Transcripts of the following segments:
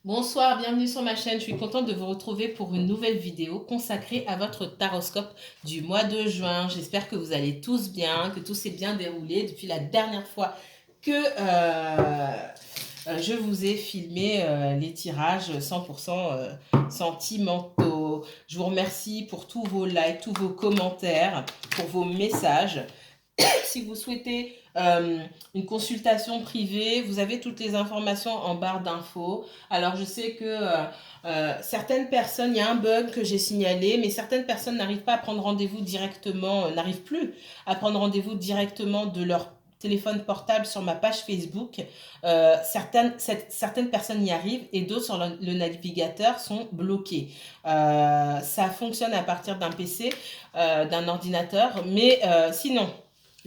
Bonsoir, bienvenue sur ma chaîne. Je suis contente de vous retrouver pour une nouvelle vidéo consacrée à votre taroscope du mois de juin. J'espère que vous allez tous bien, que tout s'est bien déroulé depuis la dernière fois que je vous ai filmé les tirages 100% sentimentaux. Je vous remercie pour tous vos likes, tous vos commentaires, pour vos messages. Si vous souhaitez une consultation privée, vous avez toutes les informations en barre d'infos. Alors, je sais que certaines personnes, il y a un bug que j'ai signalé, mais certaines personnes n'arrivent pas à prendre rendez-vous directement, n'arrivent plus à prendre rendez-vous directement de leur téléphone portable sur ma page Facebook. Certaines personnes y arrivent et d'autres sur le navigateur sont bloquées. Ça fonctionne à partir d'un PC, d'un ordinateur, mais sinon,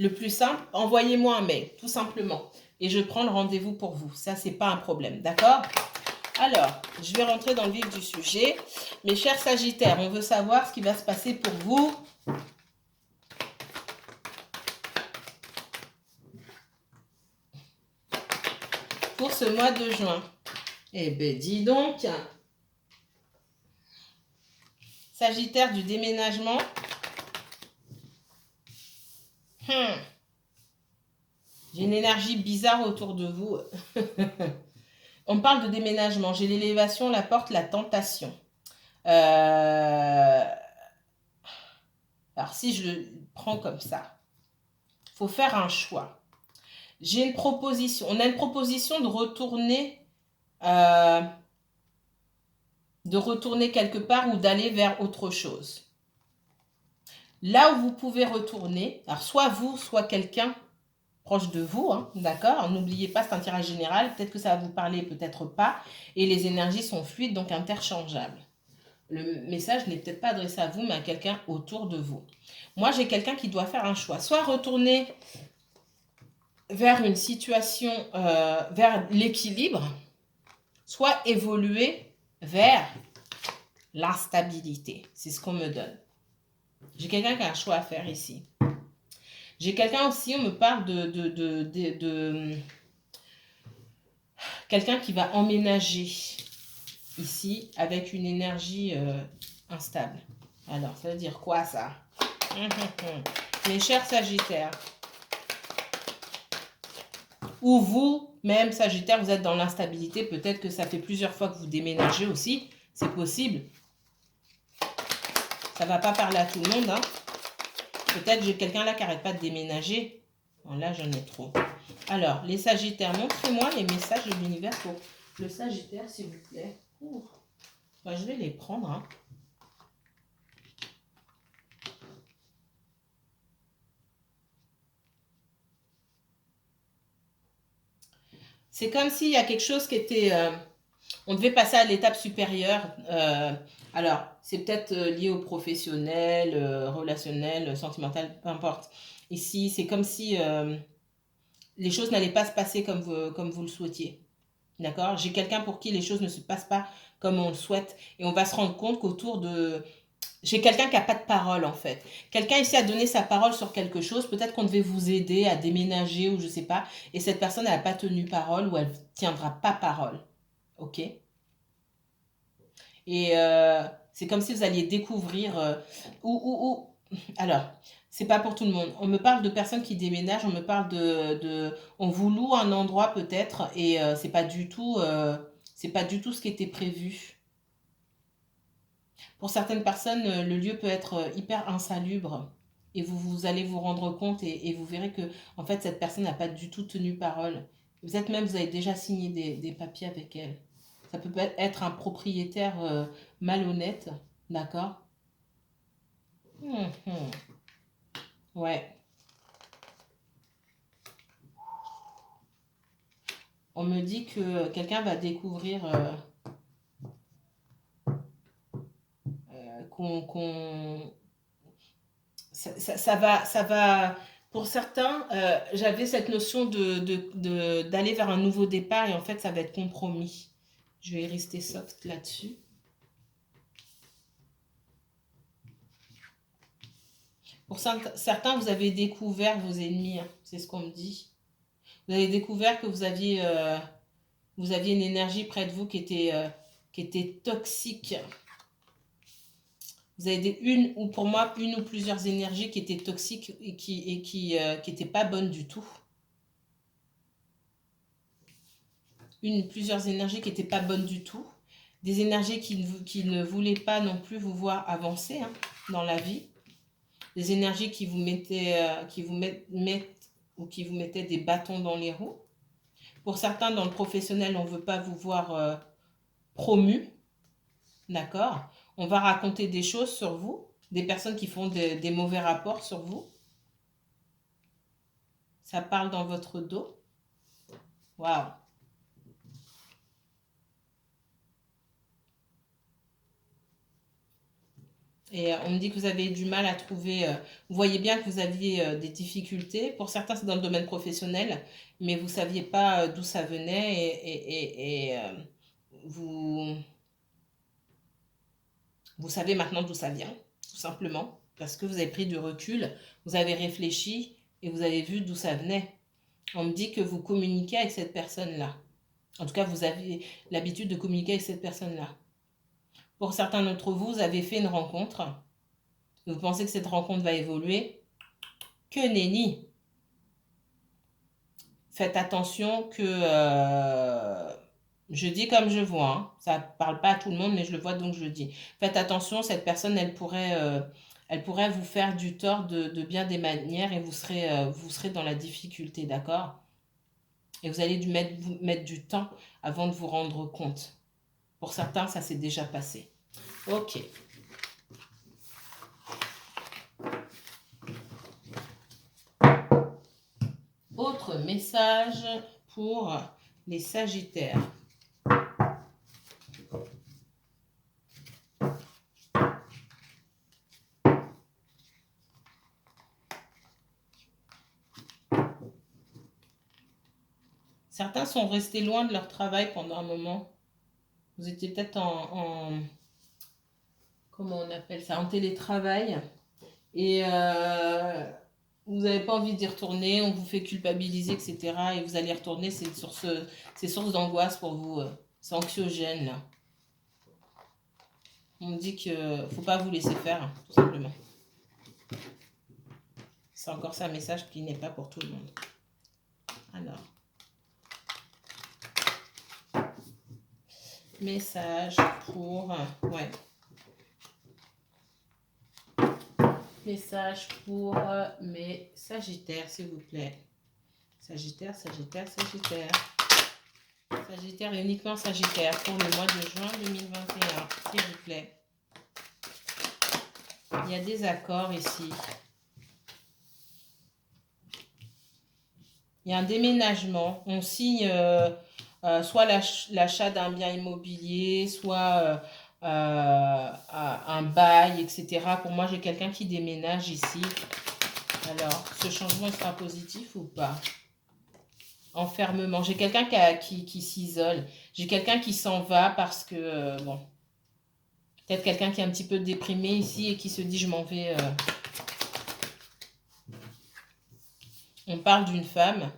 le plus simple, envoyez-moi un mail, tout simplement. Et je prends le rendez-vous pour vous. Ça, c'est pas un problème, d'accord? Alors, je vais rentrer dans le vif du sujet. Mes chers Sagittaires, on veut savoir ce qui va se passer pour vous pour ce mois de juin. Eh ben, dis donc, Sagittaire du déménagement. J'ai une énergie bizarre autour de vous. On parle de déménagement. J'ai l'élévation, la porte, la tentation. Alors, si je le prends comme ça, il faut faire un choix. J'ai une proposition. On a une proposition euh, de retourner quelque part ou d'aller vers autre chose. Là où vous pouvez retourner, alors soit vous, soit quelqu'un proche de vous, hein, d'accord? N'oubliez pas, c'est un tirage général. Peut-être que ça va vous parler, peut-être pas. Et les énergies sont fluides, donc interchangeables. Le message n'est peut-être pas adressé à vous, mais à quelqu'un autour de vous. Moi, j'ai quelqu'un qui doit faire un choix. Soit retourner vers une situation, vers l'équilibre, soit évoluer vers l'instabilité. C'est ce qu'on me donne. J'ai quelqu'un qui a un choix à faire ici. J'ai quelqu'un aussi, on me parle de quelqu'un qui va emménager ici avec une énergie instable. Alors, ça veut dire quoi ça? Mes chers Sagittaires, ou vous, même Sagittaire, vous êtes dans l'instabilité, peut-être que ça fait plusieurs fois que vous déménagez aussi, c'est possible. Ça ne va pas parler à tout le monde, hein. Peut-être j'ai quelqu'un là qui n'arrête pas de déménager. Bon, là, j'en ai trop. Alors, les Sagittaires, montrez-moi les messages de l'univers pour le Sagittaire, s'il vous plaît. Bah, je vais les prendre, hein. C'est comme s'il y a quelque chose qui était... on devait passer à l'étape supérieure. Alors, c'est peut-être lié au professionnel, relationnel, sentimental, peu importe. Ici, c'est comme si les choses n'allaient pas se passer comme vous le souhaitiez. D'accord? J'ai quelqu'un pour qui les choses ne se passent pas comme on le souhaite. Et on va se rendre compte qu'autour de... J'ai quelqu'un qui n'a pas de parole, en fait. Quelqu'un ici a donné sa parole sur quelque chose. Peut-être qu'on devait vous aider à déménager ou je ne sais pas. Et cette personne, elle n'a pas tenu parole ou elle ne tiendra pas parole. OK? Et c'est comme si vous alliez découvrir... Alors, c'est pas pour tout le monde. On me parle de personnes qui déménagent, on me parle on vous loue un endroit peut-être et c'est pas du tout ce qui était prévu. Pour certaines personnes, le lieu peut être hyper insalubre et vous allez vous rendre compte et vous verrez que en fait cette personne n'a pas du tout tenu parole. Vous avez déjà signé des papiers avec elle. Ça peut être un propriétaire malhonnête, d'accord? Mhm. Ouais. On me dit que quelqu'un va découvrir qu'on ça va. Pour certains, j'avais cette notion d'aller vers un nouveau départ et en fait, ça va être compromis. Je vais rester soft là-dessus. Pour certains, vous avez découvert vos ennemis, hein, c'est ce qu'on me dit. Vous avez découvert que vous aviez vous aviez une énergie près de vous qui était toxique. Vous avez pour moi, une ou plusieurs énergies qui étaient toxiques et qui n'étaient pas bonnes du tout. Plusieurs énergies qui n'étaient pas bonnes du tout. Des énergies qui ne voulaient pas non plus vous voir avancer dans la vie. Des énergies qui vous mettaient des bâtons dans les roues. Pour certains, dans le professionnel, on ne veut pas vous voir promu. D'accord? On va raconter des choses sur vous. Des personnes qui font des mauvais rapports sur vous. Ça parle dans votre dos. Waouh! Et on me dit que vous avez du mal à trouver... vous voyez bien que vous aviez des difficultés. Pour certains, c'est dans le domaine professionnel, mais vous ne saviez pas d'où ça venait et vous savez maintenant d'où ça vient, tout simplement, parce que vous avez pris du recul, vous avez réfléchi et vous avez vu d'où ça venait. On me dit que vous communiquez avec cette personne-là. En tout cas, vous avez l'habitude de communiquer avec cette personne-là. Pour certains d'entre vous, vous avez fait une rencontre. Vous pensez que cette rencontre va évoluer. Que nenni! Faites attention que... je dis comme je vois. Ça ne parle pas à tout le monde, mais je le vois donc je le dis. Faites attention, cette personne, elle pourrait vous faire du tort de bien des manières et vous serez dans la difficulté, d'accord? Et vous allez mettre du temps avant de vous rendre compte. Pour certains, ça s'est déjà passé. Ok. Autre message pour les Sagittaires. Certains sont restés loin de leur travail pendant un moment. Vous étiez peut-être comment on appelle ça, en télétravail. Et vous n'avez pas envie d'y retourner, on vous fait culpabiliser, etc. Et vous allez retourner, c'est source d'angoisse pour vous. C'est anxiogène, là. On me dit qu'il ne faut pas vous laisser faire, tout simplement. C'est encore ça un message qui n'est pas pour tout le monde. Alors. Message pour... ouais. Message pour mes Sagittaires, s'il vous plaît. Sagittaire, Sagittaire, Sagittaire. Sagittaire et uniquement Sagittaire pour le mois de juin 2021, s'il vous plaît. Il y a des accords ici. Il y a un déménagement. On signe soit l'achat d'un bien immobilier, soit un bail, etc. Pour moi, j'ai quelqu'un qui déménage ici. Alors, ce changement sera positif ou pas? Enfermement. J'ai quelqu'un qui s'isole. J'ai quelqu'un qui s'en va parce que, bon, peut-être quelqu'un qui est un petit peu déprimé ici et qui se dit, je m'en vais. On parle d'une femme.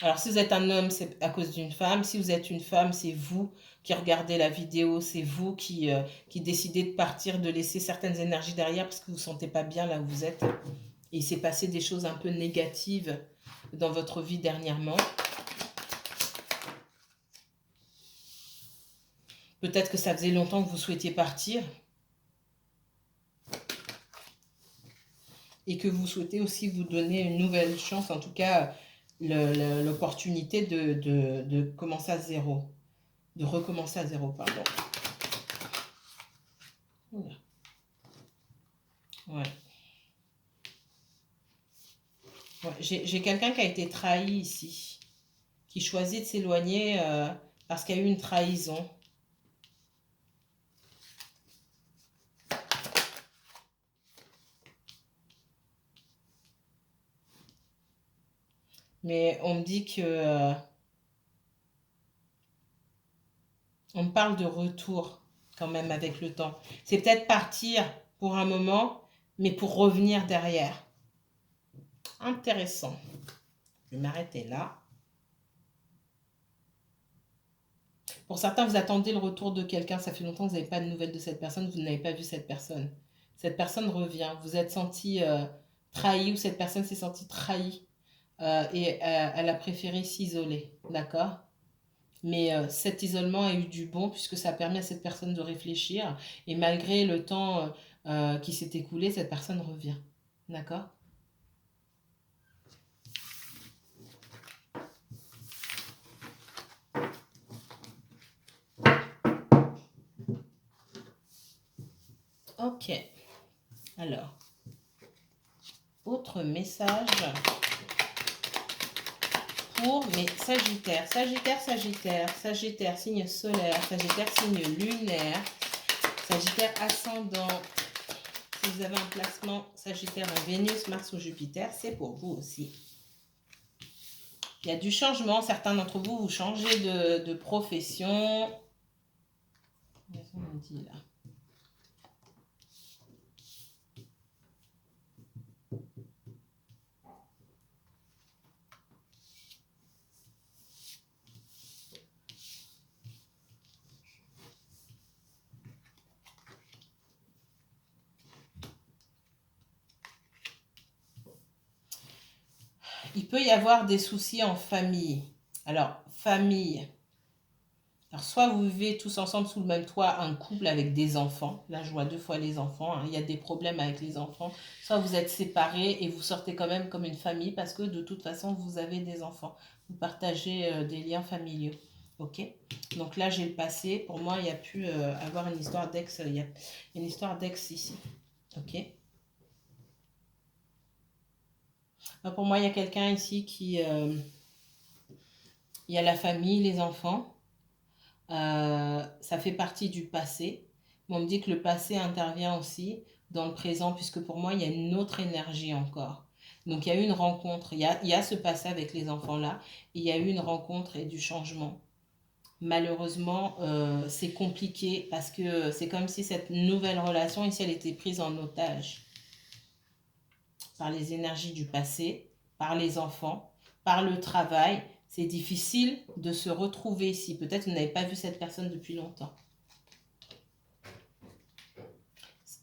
Alors, si vous êtes un homme, c'est à cause d'une femme. Si vous êtes une femme, c'est vous qui regardez la vidéo. C'est vous qui décidez de partir, de laisser certaines énergies derrière parce que vous ne vous sentez pas bien là où vous êtes. Et il s'est passé des choses un peu négatives dans votre vie dernièrement. Peut-être que ça faisait longtemps que vous souhaitiez partir. Et que vous souhaitez aussi vous donner une nouvelle chance, en tout cas l'opportunité de commencer à zéro. De recommencer à zéro, pardon. Oula. Ouais. Ouais, j'ai quelqu'un qui a été trahi ici, qui choisit de s'éloigner parce qu'il y a eu une trahison. Mais on me dit que... on me parle de retour quand même avec le temps. C'est peut-être partir pour un moment, mais pour revenir derrière. Intéressant. Je vais m'arrêter là. Pour certains, vous attendez le retour de quelqu'un. Ça fait longtemps que vous n'avez pas de nouvelles de cette personne. Vous n'avez pas vu cette personne. Cette personne revient. Vous êtes senti trahi ou cette personne s'est sentie trahie. Et elle a préféré s'isoler. D'accord? Mais cet isolement a eu du bon puisque ça a permis à cette personne de réfléchir. Et malgré le temps qui s'est écoulé, cette personne revient. D'accord? Ok. Alors, autre message pour mes Sagittaires. Sagittaire, Sagittaire, Sagittaire, signe solaire, Sagittaire, signe lunaire, Sagittaire ascendant. Si vous avez un placement Sagittaire en Vénus, Mars ou Jupiter, c'est pour vous aussi. Il y a du changement. Certains d'entre vous, vous changez de profession. Qu'est-ce qu'on me dit là? Il peut y avoir des soucis en famille. Alors, famille. Alors, soit vous vivez tous ensemble sous le même toit, un couple avec des enfants. Là, je vois 2 fois les enfants. Hein. Il y a des problèmes avec les enfants. Soit vous êtes séparés et vous sortez quand même comme une famille parce que de toute façon, vous avez des enfants. Vous partagez des liens familiaux. Ok? Donc là, j'ai le passé. Pour moi, il y a pu avoir une histoire d'ex. Il y a une histoire d'ex ici. Ok? Pour moi, il y a quelqu'un ici qui... il y a la famille, les enfants. Ça fait partie du passé. Mais on me dit que le passé intervient aussi dans le présent, puisque pour moi, il y a une autre énergie encore. Donc, il y a eu une rencontre. Il y a ce passé avec les enfants-là. Il y a eu une rencontre et du changement. Malheureusement, c'est compliqué parce que c'est comme si cette nouvelle relation, ici, elle était prise en otage par les énergies du passé, par les enfants, par le travail. C'est difficile de se retrouver ici. Peut-être que vous n'avez pas vu cette personne depuis longtemps.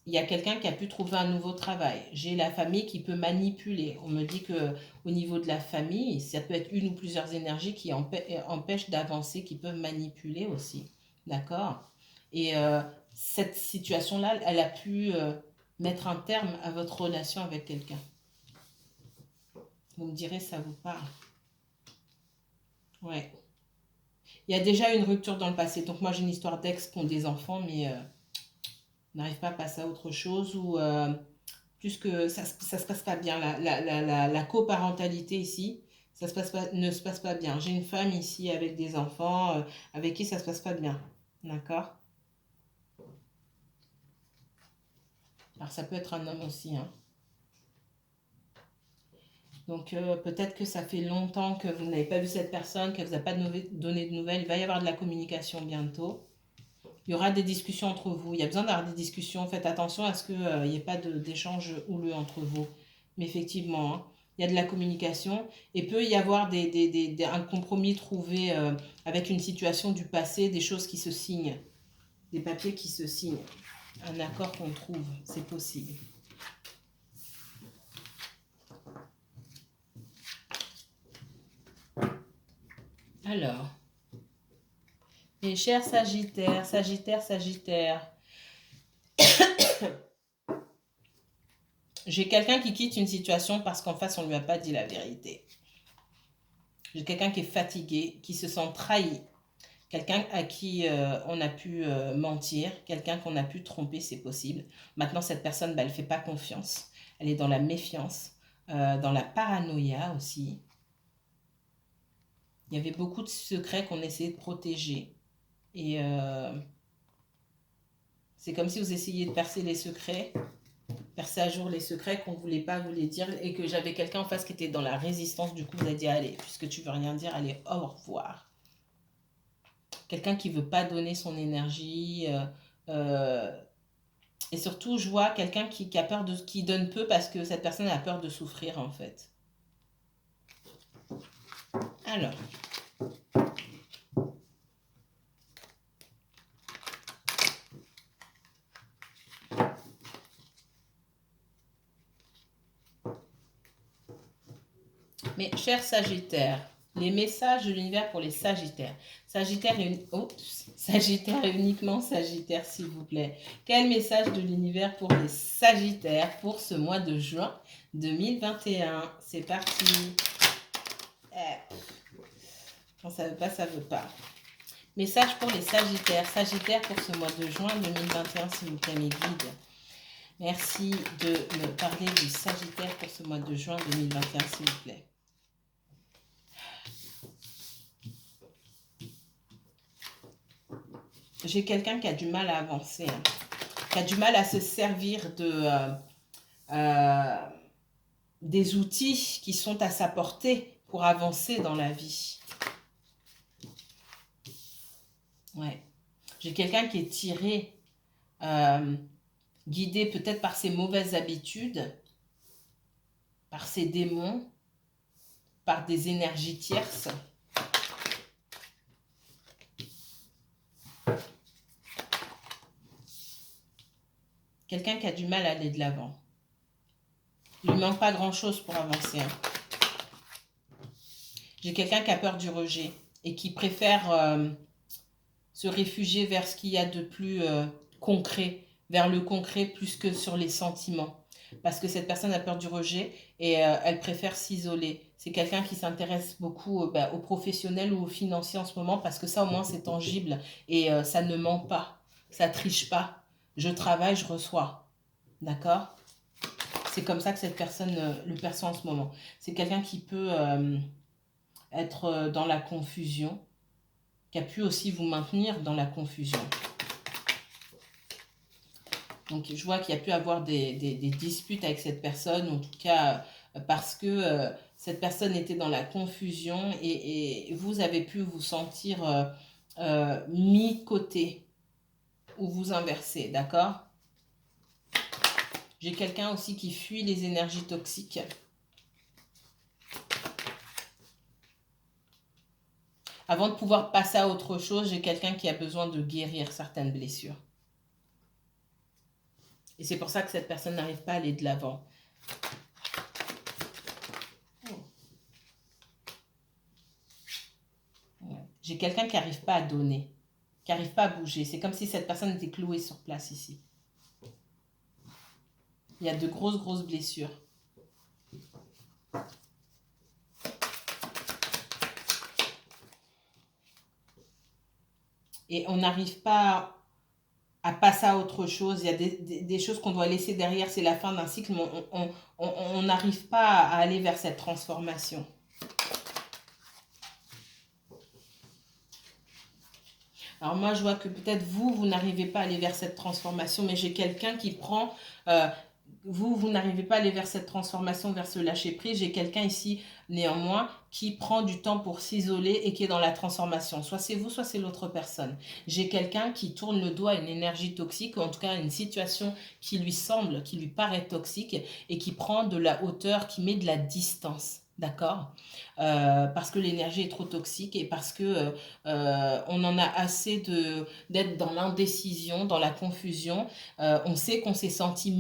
Il y a quelqu'un qui a pu trouver un nouveau travail. J'ai la famille qui peut manipuler. On me dit que au niveau de la famille, ça peut être une ou plusieurs énergies qui empêchent d'avancer, qui peuvent manipuler aussi. D'accord? Et cette situation-là, elle a pu mettre un terme à votre relation avec quelqu'un. Vous me direz, ça vous parle? Ouais. Il y a déjà une rupture dans le passé. Donc moi, j'ai une histoire d'ex qui ont des enfants, mais on n'arrive pas à passer à autre chose ou plus que ça se passe pas bien. La coparentalité ici, ne se passe pas bien. J'ai une femme ici avec des enfants avec qui ça se passe pas bien. D'accord? Alors ça peut être un homme aussi, hein. Donc peut-être que ça fait longtemps que vous n'avez pas vu cette personne, qu'elle ne vous a pas donné de nouvelles. Il va y avoir de la communication bientôt. Il y aura des discussions entre vous. Il y a besoin d'avoir des discussions. Faites attention à ce qu'il n'y ait pas d'échange houleux entre vous. Mais effectivement, hein, il y a de la communication et peut y avoir un compromis trouvé avec une situation du passé, des choses qui se signent, des papiers qui se signent, un accord qu'on trouve. C'est possible. Alors, mes chers Sagittaires, Sagittaire, Sagittaire. J'ai quelqu'un qui quitte une situation parce qu'en face, on ne lui a pas dit la vérité. J'ai quelqu'un qui est fatigué, qui se sent trahi. Quelqu'un à qui on a pu mentir, quelqu'un qu'on a pu tromper, c'est possible. Maintenant, cette personne, elle ne fait pas confiance. Elle est dans la méfiance, dans la paranoïa aussi. Il y avait beaucoup de secrets qu'on essayait de protéger. Et c'est comme si vous essayiez de percer les secrets, percer à jour les secrets qu'on ne voulait pas vous les dire et que j'avais quelqu'un en face qui était dans la résistance. Du coup, vous avez dit, allez, puisque tu veux rien dire, allez, au revoir. Quelqu'un qui ne veut pas donner son énergie. Et surtout, je vois quelqu'un qui a peur qui donne peu parce que cette personne a peur de souffrir, en fait. Alors. Mais chers Sagittaires, les messages de l'univers pour les Sagittaires. Sagittaire Sagittaire et uniquement Sagittaire, s'il vous plaît. Quel message de l'univers pour les Sagittaires pour ce mois de juin 2021? C'est parti. Quand ça veut pas, ça veut pas. Message pour les Sagittaires. Sagittaire pour ce mois de juin 2021, s'il vous plaît, mes guides. Merci de me parler du Sagittaire pour ce mois de juin 2021, s'il vous plaît. J'ai quelqu'un qui a du mal à avancer, hein, qui a du mal à se servir des outils qui sont à sa portée pour avancer dans la vie. Ouais. J'ai quelqu'un qui est tiré, guidé peut-être par ses mauvaises habitudes, par ses démons, par des énergies tierces. Quelqu'un qui a du mal à aller de l'avant. Il ne lui manque pas grand-chose pour avancer. Hein. J'ai quelqu'un qui a peur du rejet et qui préfère se réfugier vers ce qu'il y a de plus concret, vers le concret plus que sur les sentiments. Parce que cette personne a peur du rejet et elle préfère s'isoler. C'est quelqu'un qui s'intéresse beaucoup aux professionnels ou aux financiers en ce moment parce que ça au moins c'est tangible et ça ne ment pas, ça triche pas. Je travaille, je reçois. D'accord? C'est comme ça que cette personne le perçoit en ce moment. C'est quelqu'un qui peut être dans la confusion, qui a pu aussi vous maintenir dans la confusion. Donc, je vois qu'il y a pu avoir des disputes avec cette personne, en tout cas parce que cette personne était dans la confusion et vous avez pu vous sentir mis de côté ou vous inverser, d'accord? J'ai quelqu'un aussi qui fuit les énergies toxiques. Avant de pouvoir passer à autre chose, j'ai quelqu'un qui a besoin de guérir certaines blessures. Et c'est pour ça que cette personne n'arrive pas à aller de l'avant. Ouais. J'ai quelqu'un qui n'arrive pas à donner, qui n'arrive pas à bouger. C'est comme si cette personne était clouée sur place ici. Il y a de grosses blessures. Et on n'arrive pas à passer à autre chose. Il y a des choses qu'on doit laisser derrière. C'est la fin d'un cycle, mais on n'arrive pas à aller vers cette transformation. Alors moi, je vois que peut-être vous n'arrivez pas à aller vers cette transformation, mais j'ai quelqu'un qui prend... vous n'arrivez pas à aller vers cette transformation, vers ce lâcher-prise. J'ai quelqu'un ici, néanmoins, qui prend du temps pour s'isoler et qui est dans la transformation. Soit c'est vous, soit c'est l'autre personne. J'ai quelqu'un qui tourne le doigt à une énergie toxique, ou en tout cas à une situation qui lui semble, qui lui paraît toxique, et qui prend de la hauteur, qui met de la distance. D'accord, parce que l'énergie est trop toxique et parce que on en a assez d'être dans l'indécision, dans la confusion. On sait qu'on s'est senti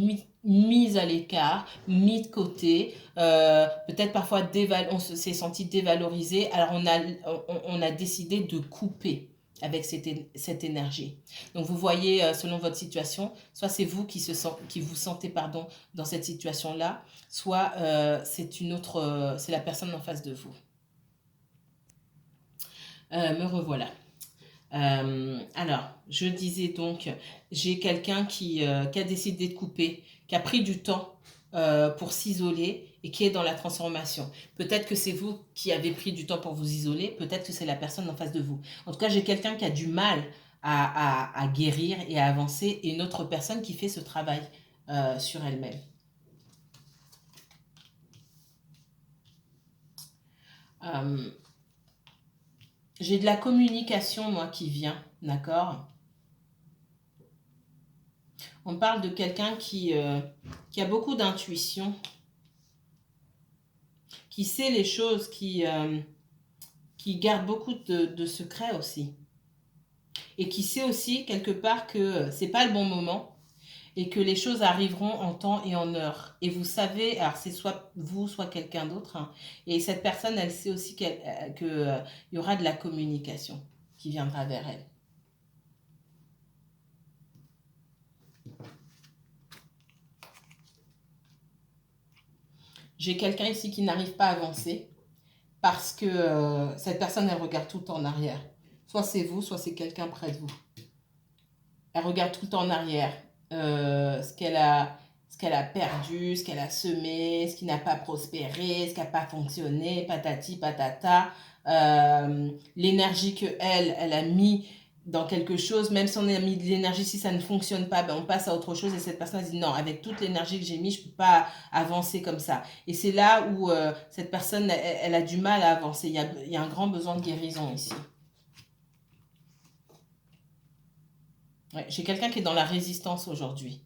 mis à l'écart, mis de côté, peut-être parfois on s'est senti dévalorisé. Alors on a décidé de couper avec cette énergie. Donc vous voyez, selon votre situation, soit c'est vous qui vous sentez dans cette situation-là, soit c'est la personne en face de vous. Me revoilà. Alors, je disais donc, j'ai quelqu'un qui a décidé de couper, qui a pris du temps pour s'isoler et qui est dans la transformation. Peut-être que c'est vous qui avez pris du temps pour vous isoler, peut-être que c'est la personne en face de vous. En tout cas, j'ai quelqu'un qui a du mal à guérir et à avancer et une autre personne qui fait ce travail sur elle-même. J'ai de la communication, moi, qui vient, d'accord? On parle de quelqu'un qui a beaucoup d'intuition, qui sait les choses, qui garde beaucoup de secrets aussi. Et qui sait aussi, quelque part, que c'est pas le bon moment et que les choses arriveront en temps et en heure. Et vous savez, alors c'est soit vous, soit quelqu'un d'autre, hein, et cette personne, elle sait aussi qu'il y aura de la communication qui viendra vers elle. J'ai quelqu'un ici qui n'arrive pas à avancer parce que cette personne, elle regarde tout le temps en arrière. Soit c'est vous, soit c'est quelqu'un près de vous. Elle regarde tout le temps en arrière. Ce qu'elle a perdu, ce qu'elle a semé, ce qui n'a pas prospéré, ce qui n'a pas fonctionné, patati patata. L'énergie que elle a mis dans quelque chose, même si on a mis de l'énergie, si ça ne fonctionne pas, ben on passe à autre chose et cette personne dit non, avec toute l'énergie que j'ai mis, je ne peux pas avancer comme ça. Et c'est là où cette personne, elle a du mal à avancer. Il y a un grand besoin de guérison ici. Ouais, j'ai quelqu'un qui est dans la résistance aujourd'hui.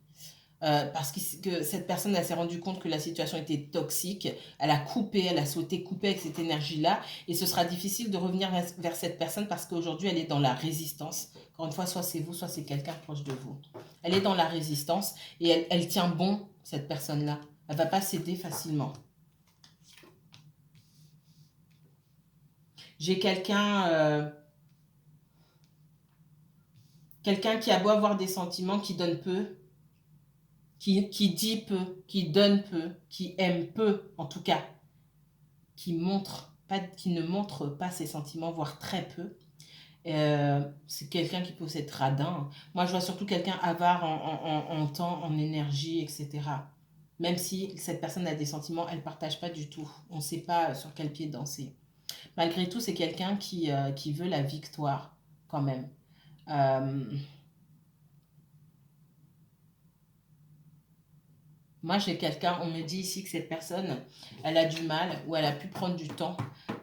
Parce que cette personne, elle s'est rendue compte que la situation était toxique. Elle a coupé, elle a souhaité couper avec cette énergie-là. Et ce sera difficile de revenir vers cette personne parce qu'aujourd'hui, elle est dans la résistance. Encore une fois, soit c'est vous, soit c'est quelqu'un proche de vous. Elle est dans la résistance et elle tient bon, cette personne-là. Elle ne va pas céder facilement. J'ai quelqu'un qui a beau avoir des sentiments, qui donne peu, qui dit peu, qui donne peu, qui aime peu, en tout cas, qui ne montre pas ses sentiments, voire très peu. C'est quelqu'un qui peut être radin. Moi, je vois surtout quelqu'un avare en temps, en énergie, etc. Même si cette personne a des sentiments, elle ne partage pas du tout. On ne sait pas sur quel pied danser. Malgré tout, c'est quelqu'un qui veut la victoire, quand même. Euh, Moi, j'ai quelqu'un, on me dit ici que cette personne, elle a du mal ou elle a pu prendre du temps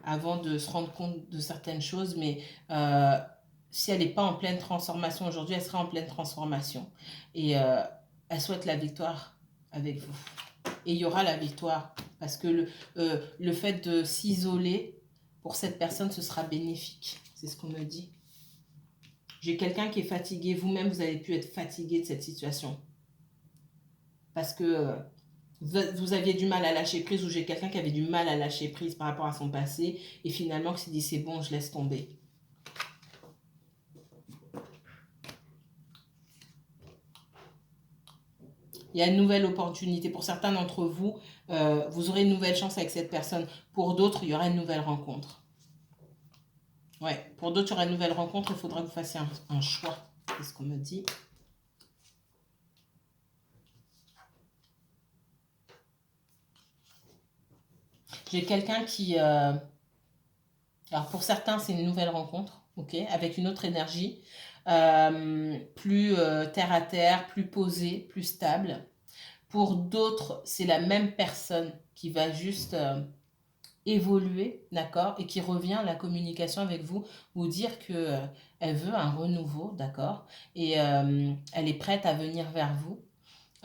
avant de se rendre compte de certaines choses, mais euh, si elle n'est pas en pleine transformation aujourd'hui, elle sera en pleine transformation. Et elle souhaite la victoire avec vous. Et il y aura la victoire parce que le fait de s'isoler, pour cette personne, ce sera bénéfique. C'est ce qu'on me dit. J'ai quelqu'un qui est fatigué. Vous-même, vous avez pu être fatigué de cette situation. Parce que vous aviez du mal à lâcher prise ou j'ai quelqu'un qui avait du mal à lâcher prise par rapport à son passé et finalement qui s'est dit c'est bon, je laisse tomber. Il y a une nouvelle opportunité. Pour certains d'entre vous, vous aurez une nouvelle chance avec cette personne. Pour d'autres, il y aura une nouvelle rencontre. Ouais, pour d'autres, il y aura une nouvelle rencontre. Il faudra que vous fassiez un choix. C'est ce qu'on me dit. J'ai quelqu'un qui... alors pour certains, c'est une nouvelle rencontre, ok, avec une autre énergie, plus terre à terre, plus posée, plus stable. Pour d'autres, c'est la même personne qui va juste évoluer, d'accord, et qui revient à la communication avec vous, vous dire que elle veut un renouveau, d'accord, et elle est prête à venir vers vous.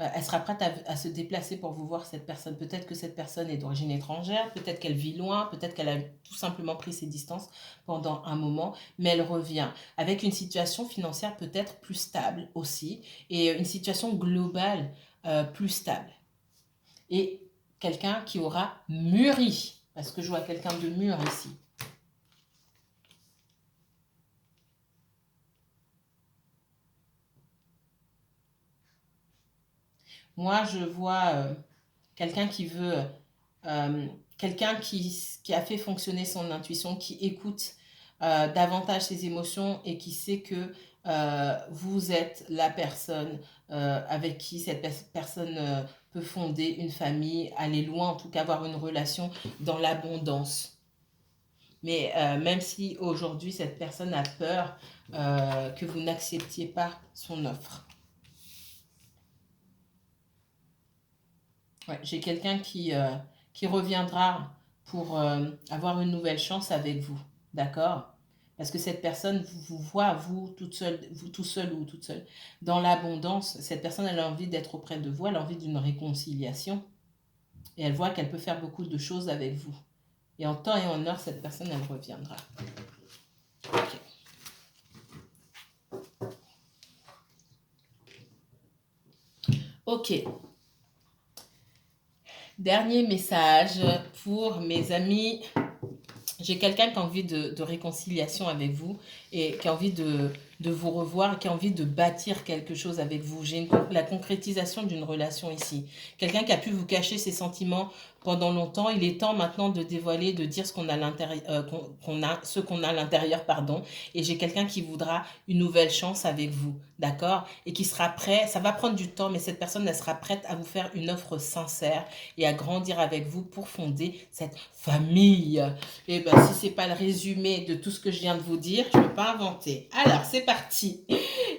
Elle sera prête à se déplacer pour vous voir cette personne. Peut-être que cette personne est d'origine étrangère, peut-être qu'elle vit loin, peut-être qu'elle a tout simplement pris ses distances pendant un moment, mais elle revient avec une situation financière peut-être plus stable aussi et une situation globale plus stable. Et quelqu'un qui aura mûri, parce que je vois quelqu'un de mûr ici. Moi, je vois quelqu'un qui veut, quelqu'un qui a fait fonctionner son intuition, qui écoute davantage ses émotions et qui sait que vous êtes la personne avec qui cette personne peut fonder une famille, aller loin, en tout cas avoir une relation dans l'abondance. Mais même si aujourd'hui cette personne a peur que vous n'acceptiez pas son offre. Ouais, j'ai quelqu'un qui reviendra pour avoir une nouvelle chance avec vous. D'accord? Parce que cette personne vous voit, vous, toute seule, vous tout seul ou toute seule, dans l'abondance. Cette personne, elle a envie d'être auprès de vous, elle a envie d'une réconciliation. Et elle voit qu'elle peut faire beaucoup de choses avec vous. Et en temps et en heure, cette personne, elle reviendra. Ok. Ok. Dernier message pour mes amis. J'ai quelqu'un qui a envie de réconciliation avec vous et qui a envie de vous revoir, qui a envie de bâtir quelque chose avec vous. J'ai la concrétisation d'une relation ici. Quelqu'un qui a pu vous cacher ses sentiments pendant longtemps. Il est temps maintenant de dévoiler, de dire ce qu'on a à l'intérieur, ce qu'on a à l'intérieur, pardon. Et j'ai quelqu'un qui voudra une nouvelle chance avec vous, d'accord? Et qui sera prêt. Ça va prendre du temps, mais cette personne, elle sera prête à vous faire une offre sincère et à grandir avec vous pour fonder cette famille. Et ben, si c'est pas le résumé de tout ce que je viens de vous dire, je ne peux pas inventer. Alors, c'est parti.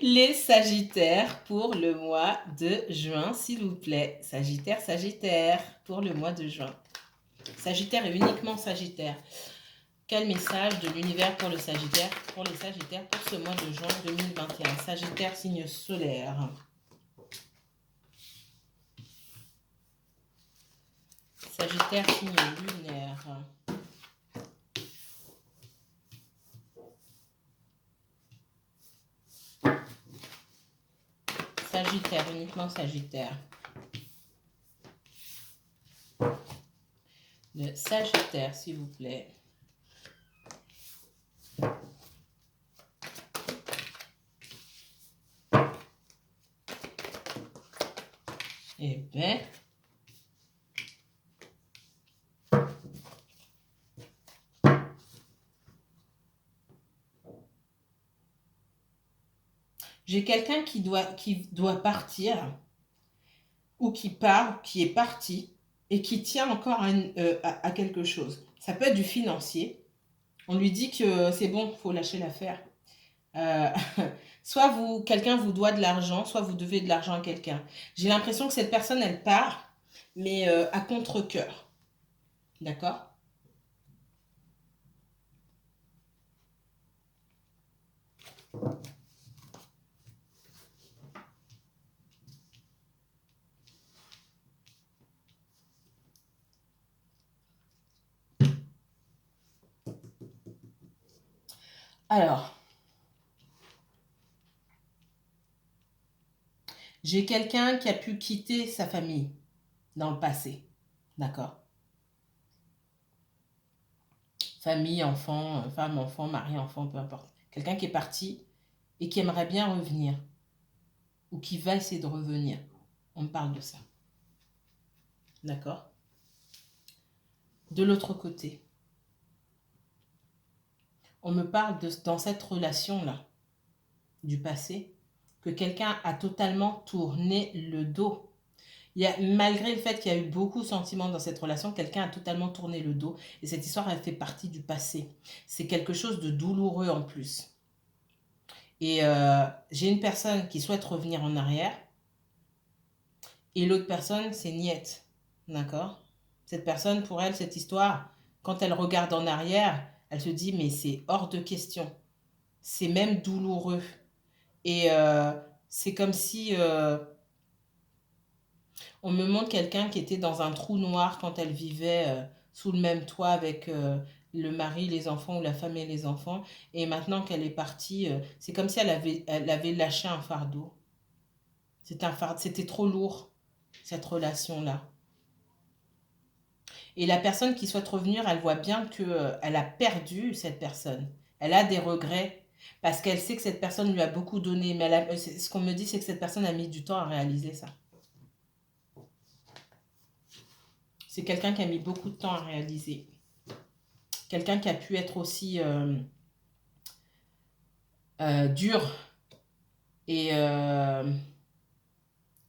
Les Sagittaires pour le mois de juin, s'il vous plaît. Sagittaire, Sagittaire, pour le mois de juin. Sagittaire et uniquement Sagittaire. Quel message de l'univers pour le Sagittaire, pour les Sagittaires pour ce mois de juin 2021? Sagittaire, signe solaire. Sagittaire, signe lunaire. Sagittaire, uniquement Sagittaire. Le Sagittaire, s'il vous plaît. Eh bien, j'ai quelqu'un qui doit partir ou qui part, qui est parti et qui tient encore à quelque chose. Ça peut être du financier. On lui dit que c'est bon, il faut lâcher l'affaire. Euh, soit quelqu'un vous doit de l'argent, soit vous devez de l'argent à quelqu'un. J'ai l'impression que cette personne, elle part, mais à contre-cœur. D'accord? Alors, j'ai quelqu'un qui a pu quitter sa famille dans le passé. D'accord? Famille, enfant, femme, enfant, mari, enfant, peu importe. Quelqu'un qui est parti et qui aimerait bien revenir ou qui va essayer de revenir. On me parle de ça. D'accord? De l'autre côté, on me parle dans cette relation-là, du passé, que quelqu'un a totalement tourné le dos. Malgré le fait qu'il y a eu beaucoup de sentiments dans cette relation, quelqu'un a totalement tourné le dos. Et cette histoire, elle fait partie du passé. C'est quelque chose de douloureux en plus. Et j'ai une personne qui souhaite revenir en arrière. Et l'autre personne, c'est niette. D'accord? Cette personne, pour elle, cette histoire, quand elle regarde en arrière, elle se dit, mais c'est hors de question. C'est même douloureux. Et c'est comme si on me montre quelqu'un qui était dans un trou noir quand elle vivait sous le même toit avec le mari, les enfants ou la femme et les enfants. Et maintenant qu'elle est partie, c'est comme si elle avait lâché un fardeau. C'était trop lourd, cette relation-là. Et la personne qui souhaite revenir, elle voit bien qu'elle a perdu cette personne. Elle a des regrets parce qu'elle sait que cette personne lui a beaucoup donné. Mais ce qu'on me dit, c'est que cette personne a mis du temps à réaliser ça. C'est quelqu'un qui a mis beaucoup de temps à réaliser. Quelqu'un qui a pu être aussi dur et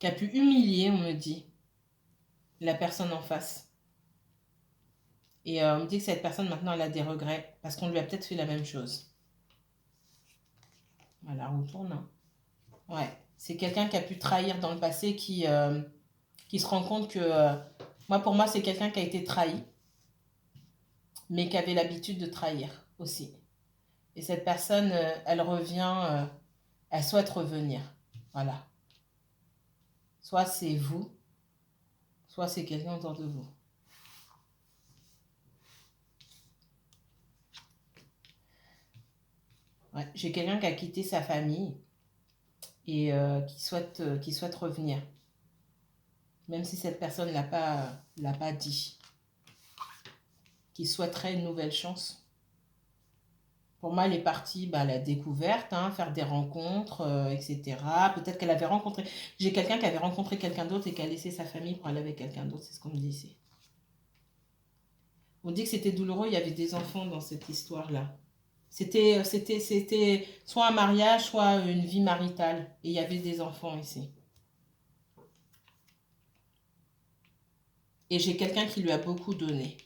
qui a pu humilier, on me dit, la personne en face. Et on me dit que cette personne, maintenant, elle a des regrets parce qu'on lui a peut-être fait la même chose. Voilà, retourne. Hein. Ouais, c'est quelqu'un qui a pu trahir dans le passé qui se rend compte que... pour moi, c'est quelqu'un qui a été trahi, mais qui avait l'habitude de trahir aussi. Et cette personne, elle revient, elle souhaite revenir. Voilà. Soit c'est vous, soit c'est quelqu'un autour de vous. Ouais, j'ai quelqu'un qui a quitté sa famille et qui souhaite revenir. même si cette personne ne l'a pas dit, qui souhaiterait une nouvelle chance. Pour moi, elle est partie à la découverte, hein, faire des rencontres, etc. Peut-être qu'elle avait rencontré... J'ai quelqu'un qui avait rencontré quelqu'un d'autre et qui a laissé sa famille pour aller avec quelqu'un d'autre, c'est ce qu'on me dit ici. On dit que c'était douloureux, il y avait des enfants dans cette histoire-là. C'était soit un mariage, soit une vie maritale. Et il y avait des enfants ici. Et j'ai quelqu'un qui lui a beaucoup donné.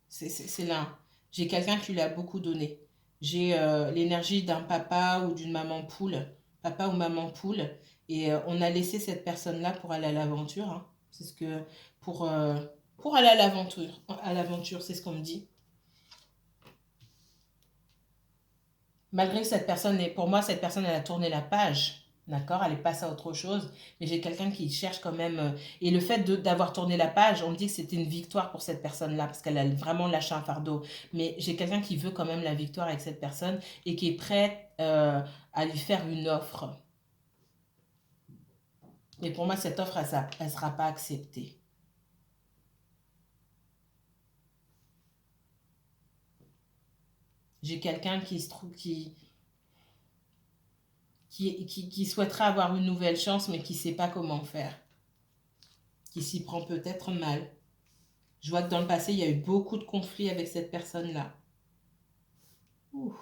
C'est là. J'ai quelqu'un qui lui a beaucoup donné. J'ai l'énergie d'un papa ou d'une maman poule. Papa ou maman poule. Et on a laissé cette personne-là pour aller à l'aventure. Hein. C'est ce que... pour aller à l'aventure. À l'aventure, c'est ce qu'on me dit. Malgré que cette personne, pour moi, cette personne, elle a tourné la page, d'accord? Elle est passée à autre chose, mais j'ai quelqu'un qui cherche quand même. Et le fait d'avoir tourné la page, on me dit que c'était une victoire pour cette personne-là, parce qu'elle a vraiment lâché un fardeau. Mais j'ai quelqu'un qui veut quand même la victoire avec cette personne et qui est prêt à lui faire une offre. Mais pour moi, cette offre, elle ne sera pas acceptée. J'ai quelqu'un qui se trouve qui souhaiterait avoir une nouvelle chance, mais qui ne sait pas comment faire. Qui s'y prend peut-être mal. Je vois que dans le passé, il y a eu beaucoup de conflits avec cette personne-là. Ouh,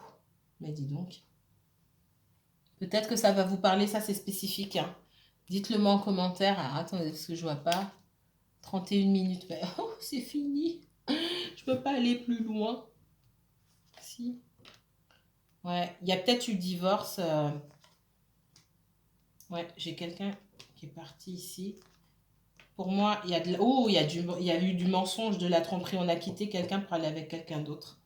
mais dis donc. Peut-être que ça va vous parler, ça c'est spécifique. Hein. Dites-le moi en commentaire. Alors, attendez, parce que je vois pas. 31 minutes. Mais, oh, c'est fini. Je peux pas aller plus loin. Si. Ouais, il y a peut-être eu divorce. Ouais, j'ai quelqu'un qui est parti ici. Pour moi, il y a il y a eu du mensonge, de la tromperie. On a quitté quelqu'un pour aller avec quelqu'un d'autre.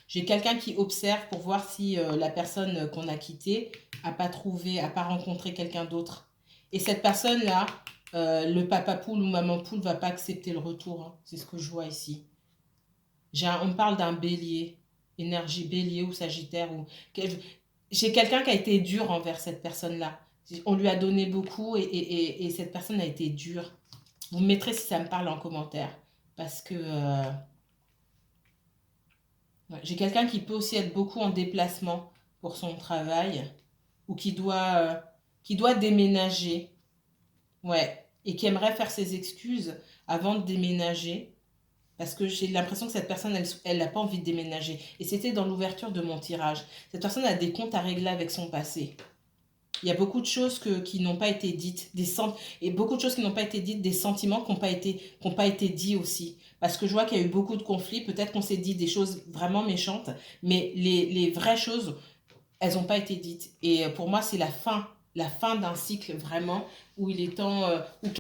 J'ai quelqu'un qui observe pour voir si la personne qu'on a quittée n'a pas trouvé, n'a pas rencontré quelqu'un d'autre. Et cette personne-là, le papa poule ou maman poule ne va pas accepter le retour. Hein. C'est ce que je vois ici. On me parle d'un bélier, énergie bélier ou sagittaire. J'ai quelqu'un qui a été dur envers cette personne-là. On lui a donné beaucoup et cette personne a été dure. Vous me mettrez si ça me parle en commentaire. Parce que ouais, j'ai quelqu'un qui peut aussi être beaucoup en déplacement pour son travail ou qui doit déménager. Ouais, et qui aimerait faire ses excuses avant de déménager. Parce que j'ai l'impression que cette personne, elle n'a pas envie de déménager. Et c'était dans l'ouverture de mon tirage. Cette personne a des comptes à régler avec son passé. Il y a beaucoup de choses qui n'ont pas été dites, et beaucoup de choses qui n'ont pas été dites, des sentiments qui n'ont pas été dits aussi. Parce que je vois qu'il y a eu beaucoup de conflits, peut-être qu'on s'est dit des choses vraiment méchantes, mais les vraies choses, elles n'ont pas été dites. Et pour moi, c'est la fin d'un cycle vraiment où il est temps, où